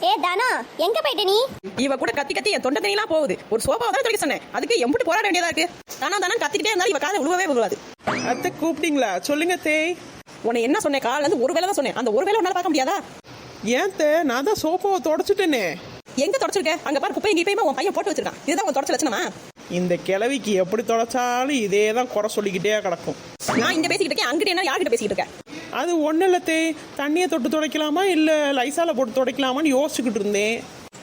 ஏ தானோ, எங்க போயிட்ட நீ? இவ கூட கத்தி கத்தி என் தொண்டை தண்ணிலாம் போகுது. ஒரு சோஃபாவை தான் துடைக்க சொன்னேன், அதுக்கு எம்பிட்டு போராட வேண்டியதா இருக்கு. தானே கத்திக்கிட்டே இருந்தாலும் இவ காதை உழுவவே விழுவாது. அத்தை கூப்பிட்டீங்களா? சொல்லுங்க தேய். உன்னை என்ன சொன்னேன்? காலைல இருந்து ஒரு வேலை தான் சொன்னேன். அந்த ஒரு வேலை உன்னால பார்க்க முடியாதா? ஏன் தே, நான் தான் சோஃபாவை தொடச்சிட்டேனே. எங்க தொடச்சிருக்க? அங்க பாரு, குப்பையும் கிப்பையுமா உன் பையன் போட்டு வச்சிருக்கான். இதுதான் உன் தொடச்ச லட்சணமா? இந்த கிழவிக்கு எப்படி தொடச்சாலும் இதே தான் குறை சொல்லிக்கிட்டே கிடக்கும். நான் இங்க பேசிக்கிட்டு இருக்கேன், அங்கிட்ட என்ன யார்கிட்ட பேசிக்கிட்டு இருக்கேன்? அது ஒன்றும் இல்லை தே, தண்ணியை தொட்டு துடைக்கலாமா இல்லை லைசால போட்டு துடைக்கலாமான்னு யோசிச்சுக்கிட்டு இருந்தேன்.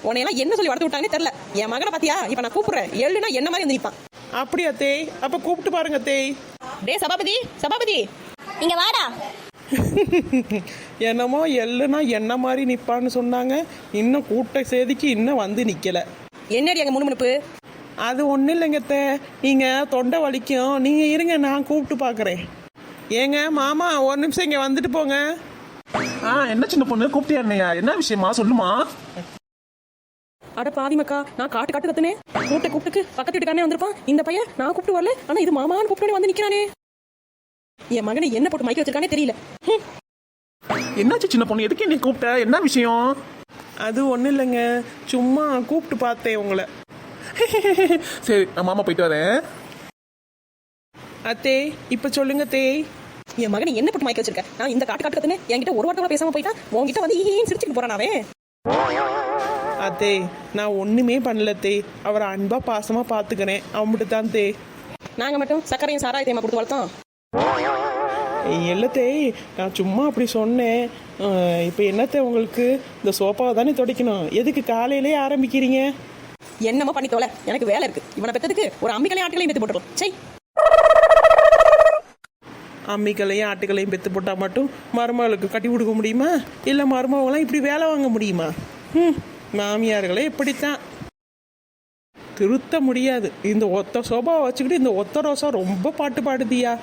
உன்னையெல்லாம் என்ன சொல்லி வளர்த்து விட்டாங்கன்னு தெரியல. என் மகனை பாத்தியா? இப்ப நான் கூப்பிடுறேன், எழுனா என்ன மாதிரி வந்து நிற்பான். அப்படியா தேய்? அப்ப கூப்பிட்டு பாருங்க தேய். டே சபாபதி, சபாபதி இங்க வாடா. என்னமோ எள்ளுனா என்ன மாதிரி நிப்பான்னு சொன்னாங்க. இன்னும் கூட்ட சேதிக்கு இன்னும் வந்து நிக்கல. என்னடி அங்க முணுமுணுப்பு? அது ஒன்றும் இல்லைங்க தே, நீங்க தொண்டை வலிக்கும், நீங்க இருங்க நான் கூப்பிட்டு பார்க்குறேன். ஏங்க மாமா, ஒரு நிமிஷம் இங்க வந்துட்டு போங்க. என்ன சின்ன பொண்ணு கூப்பிட்டியா? என்னையா என்ன விஷயமா சொல்லுமா? அட பாவி மக்கா, நான் காட்டு கத்துனேன். கூப்பிட்டுக்கு பக்கத்து வீட்டுக்காரனே வந்திருப்பான். இந்த பையன் நான் கூப்பிட்டு வரல, ஆனா இது மாமான்னு கூப்பிட்டு வந்து நிக்கிறானே. என் மகனை என்ன போட்டு மயக்க வச்சிருக்கானே தெரியல. என்னாச்சு சின்ன பொண்ணு, எதுக்கு நீ கூப்பிட்ட? என்ன விஷயம்? அது ஒன்றும் இல்லைங்க, சும்மா கூப்பிட்டு பார்த்தேன் உங்களை. சரி, நான் மாமா போயிட்டு வரேன். அத்தே இப்போ சொல்லுங்க தேய். என் மகனை என்ன போட்டு மயக்க வச்சிருக்க? நான் இந்த காட்டு கத்துனேன், என்கிட்ட ஒரு வார்த்தை பேசாம போயிட்டான். உன்கிட்ட வந்து ஈன்னு சிரிச்சுட்டு போறான் அவன். அத்தே நான் ஒன்றுமே பண்ணல தே, அவரை அன்பா பாசமா பார்த்துக்கிறேன், அவன்கிட்ட தான் தே. நாங்க மட்டும் சக்கரையும் சாராயத்தையுமா கொடுத்து வளர்த்தோம்? இல்லத்தே, நான் சும்மா அப்படி சொன்னேன். இப்போ என்னத்தே உங்களுக்கு? இந்த சோஃபாவை தானே துடைக்கணும், எதுக்கு காலையிலே ஆரம்பிக்கிறீங்க? என்னமோ பண்ணி தோல, எனக்கு வேலை இருக்கு. இவனை பெற்றதுக்கு ஒரு அம்பிக்களையும் ஆட்டுகளையும் பெற்று போட்டுரும். சரி, அம்மிக்களையும் ஆட்டுக்களையும் பெற்று போட்டால் மட்டும் மருமகளுக்கு கட்டி கொடுக்க முடியுமா? இல்லை மருமகளாம் இப்படி வேலை வாங்க முடியுமா? மாமியார்களே இப்படித்தான், திருத்த முடியாது. இந்த ஒத்த சோபாவை வச்சுக்கிட்டு இந்த ஒத்த ரோசா ரொம்ப பாட்டு பாடுதியா.